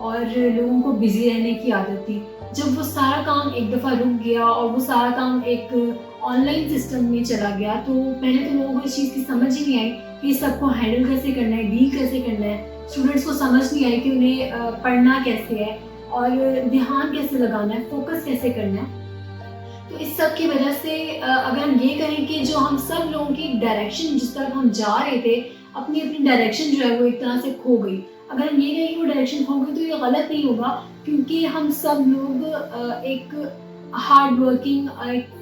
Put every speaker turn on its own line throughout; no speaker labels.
اور لوگوں کو بزی رہنے کی عادت تھی. جب وہ سارا کام ایک دفعہ رک گیا اور وہ سارا کام ایک آن لائن سسٹم میں چلا گیا تو پہلے تو لوگوں کو اس چیز کی سمجھ ہی نہیں آئی کہ سب کو ہینڈل کیسے کرنا ہے, ڈیل کیسے کرنا ہے. اسٹوڈنٹس کو سمجھ نہیں آئی کہ انہیں پڑھنا کیسے ہے اور دھیان کیسے لگانا ہے, فوکس کیسے کرنا ہے. تو اس سب کی وجہ سے اگر ہم یہ کہیں کہ جو ہم سب لوگوں کی ڈائریکشن جس طرف ہم جا رہے تھے, اپنی ڈائریکشن جو ہے وہ ایک طرح سے کھو گئی. اگر ہم یہ کہیں کہ وہ ڈائریکشن کھو گئی تو یہ غلط نہیں ہوگا, کیونکہ ہم سب لوگ ایک ہارڈ ورکنگ,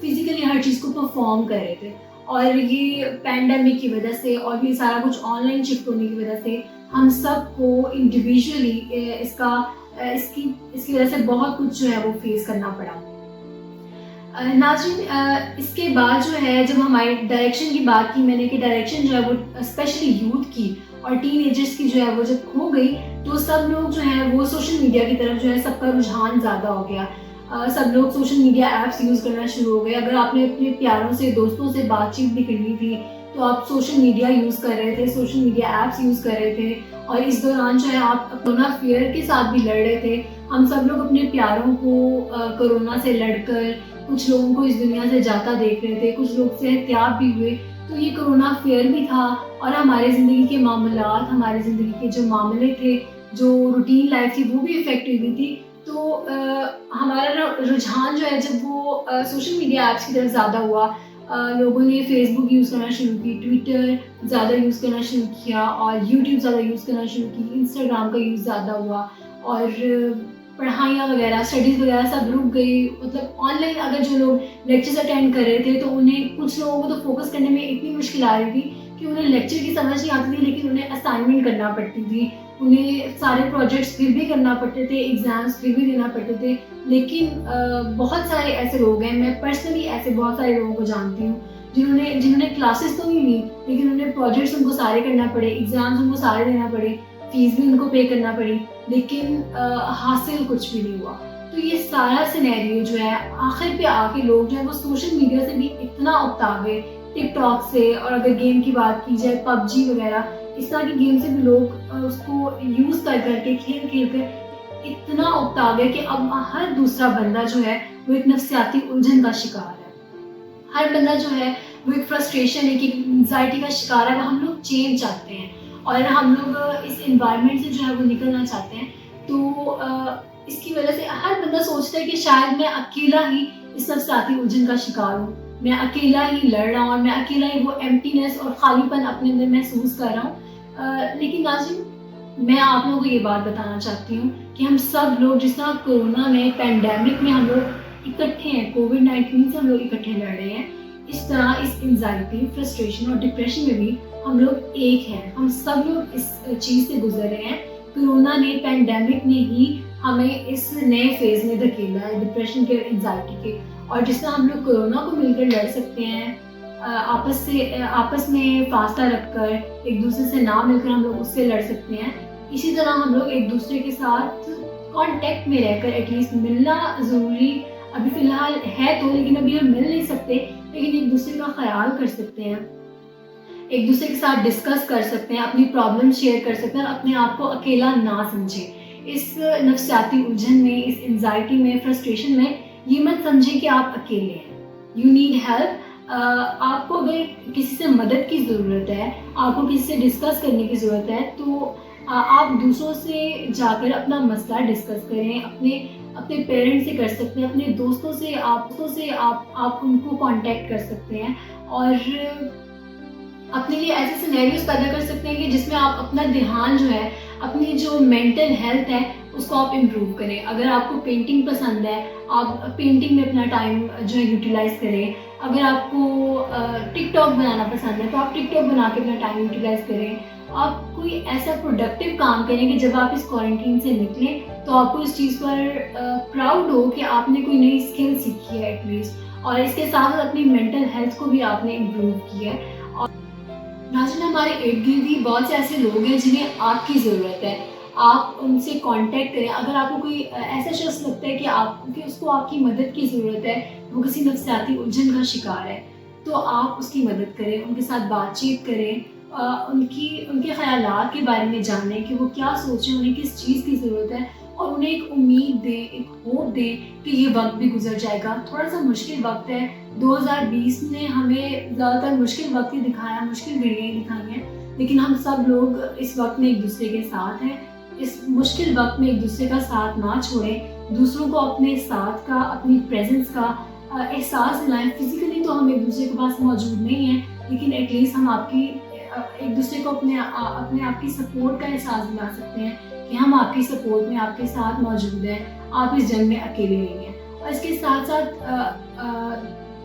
فزیکلی ہر چیز کو پرفارم کر رہے تھے. اور یہ پینڈیمک کی وجہ سے اور یہ سارا کچھ آن لائن شفٹ ہونے کی وجہ سے ہم سب کو انڈیویجولی اس کی وجہ سے بہت کچھ جو ہے وہ فیس کرنا پڑا. ناظرین, اس کے بعد جو ہے جب ہماری ڈائریکشن کی بات کی میں نے کہ ڈائریکشن جو ہے وہ اسپیشلی یوتھ کی اور ٹین ایجرس کی جو ہے وہ جب کھو گئی تو سب لوگ جو ہیں وہ سوشل میڈیا کی طرف جو ہے سب کا رجحان زیادہ ہو گیا. سب لوگ سوشل میڈیا ایپس یوز کرنا شروع ہو گئے. اگر آپ نے اپنے پیاروں سے, دوستوں سے بات چیت بھی کرنی تھی تو آپ سوشل میڈیا یوز کر رہے تھے, سوشل میڈیا ایپس یوز کر رہے تھے. اور اس دوران جو ہے آپ کرونا فیئر کے ساتھ بھی لڑ رہے تھے. ہم سب لوگ اپنے پیاروں کو کرونا سے لڑ کر, کچھ لوگوں کو اس دنیا سے جاتا دیکھ رہے تھے, کچھ لوگ سے احتیاط بھی ہوئے. تو یہ کرونا فیئر بھی تھا اور ہمارے زندگی کے معاملات, ہمارے زندگی کے جو معاملے تھے, جو روٹین لائف تھی وہ بھی افیکٹ ہوئی تھی. تو ہمارا رجحان جو ہے جب وہ سوشل میڈیا ایپس کی طرف زیادہ ہوا, لوگوں نے فیس بک یوز کرنا شروع کی, ٹویٹر زیادہ یوز کرنا شروع کیا اور یوٹیوب زیادہ یوز کرنا شروع کی, انسٹاگرام کا یوز زیادہ ہوا اور پڑھائیاں وغیرہ, اسٹڈیز وغیرہ سب رک گئی. مطلب آن لائن اگر جو لوگ لیکچرز اٹینڈ کر رہے تھے تو انہیں, کچھ لوگوں کو تو فوکس کرنے میں اتنی مشکل آ رہی تھی کہ انہیں لیکچر کی سمجھ نہیں آتی تھی, لیکن انہیں اسائنمنٹ کرنا پڑتی تھی, انہیں سارے پروجیکٹس پھر بھی کرنا پڑتے تھے, ایگزامس پھر بھی دینا پڑتے تھے. لیکن بہت سارے ایسے لوگ ہیں, میں پرسنلی ایسے بہت سارے لوگوں کو جانتی ہوں جنہوں نے کلاسز تو نہیں لی لیکن انہیں پروجیکٹس ان کو سارے کرنا پڑے, ایگزامس ان کو سارے دینا پڑے, فیس بھی ان کو پے کرنا پڑی, لیکن حاصل کچھ بھی نہیں ہوا. تو یہ سارا سینیریو جو ہے آخر پہ آ کے لوگ جو ہے وہ سوشل میڈیا سے بھی اتنا اکتا گئے, ٹک ٹاک سے, اور اگر گیم کی بات کی جائے پب جی وغیرہ اس طرح کی گیم سے بھی لوگ اس کو یوز کر کے کھیل کر اتنا اکتا گئے کہ اب ہر دوسرا بندہ جو ہے وہ ایک نفسیاتی الجھن کا شکار ہے. ہر بندہ جو ہے وہ ایک فرسٹریشن ہے, ایک انزائٹی کا شکار ہے. ہم لوگ چینج چاہتے ہیں اور ہم لوگ اس انوائرمنٹ سے جو ہے وہ نکلنا چاہتے ہیں. تو اس کی وجہ سے ہر بندہ سوچتا ہے کہ شاید میں اکیلا ہی اس نفسیاتی الجھن کا شکار ہوں, میں اکیلا ہی لڑ رہا ہوں اور میں اکیلا ہی وہ ایمٹینس اور خالی پن اپنے اندر محسوس کر رہا ہوں. لیکن ناظرین, میں آپ لوگوں کو یہ بات بتانا چاہتی ہوں کہ ہم سب لوگ جس طرح کورونا میں, پینڈیمک میں ہم لوگ اکٹھے ہیں, کووڈ-19 سے ہم لوگ اکٹھے لڑ رہے ہیں, اس طرح اس انزائٹی, فرسٹریشن اور ڈپریشن میں بھی ہم لوگ ایک ہیں. ہم سب لوگ اس چیز سے گزر رہے ہیں. کورونا نے, پینڈیمک نے ہی ہمیں اس نئے فیز میں دھکیلا ہے, ڈپریشن کے, انزائٹی کے. اور جس طرح ہم لوگ کورونا کو مل کر لڑ سکتے ہیں, آپس میں فاصلہ رکھ کر, ایک دوسرے سے نہ مل کر ہم لوگ اس سے لڑ سکتے ہیں, اسی طرح ہم لوگ ایک دوسرے کے ساتھ کانٹیکٹ میں رہ کر, ایٹ لیسٹ ملنا ضروری ابھی فی الحال ہے تو, لیکن ابھی ہم مل نہیں سکتے, لیکن ایک دوسرے کا خیال کر سکتے ہیں, ایک دوسرے کے ساتھ ڈسکس کر سکتے ہیں, اپنی پرابلم شیئر کر سکتے ہیں اور اپنے آپ کو اکیلا نہ سمجھیں. اس نفسیاتی الجھن میں, اس انزائٹی میں, فرسٹریشن میں یہ مت سمجھیں کہ آپ اکیلے ہیں. You need help. آپ کو اگر کسی سے مدد کی ضرورت ہے, آپ کو کسی سے ڈسکس کرنے کی ضرورت ہے, تو آپ دوسروں سے جا کر اپنا مسئلہ ڈسکس کریں. اپنے پیرنٹس سے کر سکتے ہیں, اپنے دوستوں سے آپ ان کو کانٹیکٹ کر سکتے ہیں اور اپنے لیے ایسے سینیریوز پیدا کر سکتے ہیں کہ جس میں آپ اپنا دھیان جو ہے, اپنی جو مینٹل ہیلتھ ہے اس کو آپ امپروو کریں. اگر آپ کو پینٹنگ پسند ہے, آپ پینٹنگ میں اپنا ٹائم جو ہے یوٹیلائز کریں. اگر آپ کو ٹک ٹاک بنانا پسند ہے تو آپ ٹک ٹاک بنا کے اپنا ٹائم یوٹیلائز کریں. آپ کوئی ایسا پروڈکٹیو کام کریں کہ جب آپ اس کوارنٹین سے نکلیں تو آپ کو اس چیز پر پراؤڈ ہو کہ آپ نے کوئی نئی اسکل سیکھی ہے ایٹ لیسٹ, اور اس کے ساتھ ساتھ اپنی مینٹل ہیلتھ کو بھی آپ نے امپروو کیا ہے. ناظرین, ہمارے ارد گرد بھی بہت سے ایسے لوگ ہیں جنہیں آپ کی ضرورت ہے. آپ ان سے کانٹیکٹ کریں. اگر آپ کو کوئی ایسا شخص لگتا ہے کہ اس کو آپ کی مدد کی ضرورت ہے, وہ کسی نفسیاتی الجھن کا شکار ہے, تو آپ اس کی مدد کریں, ان کے ساتھ بات چیت کریں, ان کے خیالات کے بارے میں جانیں کہ وہ کیا سوچیں, انہیں کس چیز کی ضرورت ہے, اور انہیں ایک امید دیں, ایک ہوپ دیں کہ یہ وقت بھی گزر جائے گا. تھوڑا سا مشکل وقت ہے, 2020 نے ہمیں زیادہ تر مشکل وقت ہی دکھایا, مشکل گھڑیاں ہی دکھائی ہیں, لیکن ہم سب لوگ اس وقت میں ایک دوسرے کے ساتھ ہیں. اس مشکل وقت میں ایک دوسرے کا ساتھ نہ چھوڑیں, دوسروں کو اپنے ساتھ کا, اپنی پریزنس کا احساس دلائیں. فزیکلی تو ہم ایک دوسرے کے پاس موجود نہیں ہیں, لیکن ایٹ لیسٹ ہم ایک دوسرے کو اپنے آپ کی سپورٹ کا احساس دلا سکتے ہیں کہ ہم آپ کی سپورٹ میں آپ کے ساتھ موجود ہیں, آپ اس جنگ میں اکیلے نہیں ہیں. اور اس کے ساتھ ساتھ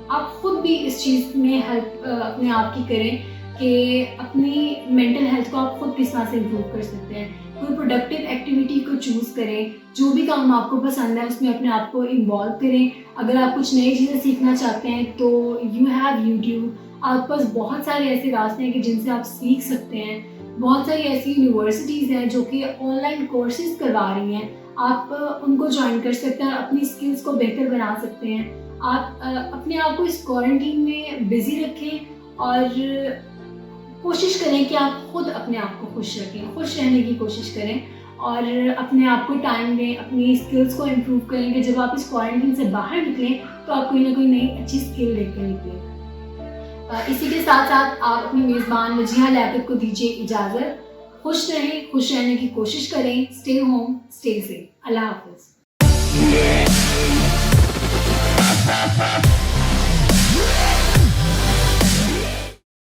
آپ خود بھی اس چیز میں ہیلپ اپنے آپ کی کریں کہ اپنی مینٹل ہیلتھ کو آپ خود کس طرح سے امپروو کر سکتے ہیں. کوئی پروڈکٹیو ایکٹیویٹی کو چوز کریں, جو بھی کام آپ کو پسند ہے اس میں اپنے آپ کو انوالو کریں. اگر آپ کچھ نئی چیزیں سیکھنا چاہتے ہیں تو یو ہیو یوٹیوب, آپ پاس بہت سارے ایسے راستے ہیں کہ جن سے آپ سیکھ سکتے ہیں. بہت ساری ایسی یونیورسٹیز ہیں جو کہ آن لائن کورسز کروا رہی ہیں, آپ ان کو جوائن کر سکتے ہیں اور اپنی اسکلس کو بہتر بنا سکتے ہیں. آپ اپنے آپ کو اس کوارنٹین میں بزی رکھیں اور کوشش کریں کہ آپ خود اپنے آپ کو خوش رکھیں, خوش رہنے کی کوشش کریں اور اپنے آپ کو ٹائم دیں, اپنی اسکلس کو امپروو کریں کہ جب آپ اس کوارنٹین سے باہر نکلیں تو آپ کوئی نہ کوئی نئی اچھی اسکل لے کر نکلیں. اسی کے ساتھ ساتھ آپ اپنی میزبان مجیحہ لیاقت کو دیجیے اجازت. خوش رہیں, خوش رہنے کی کوشش کریں. Stay home, stay safe. اللہ حافظ.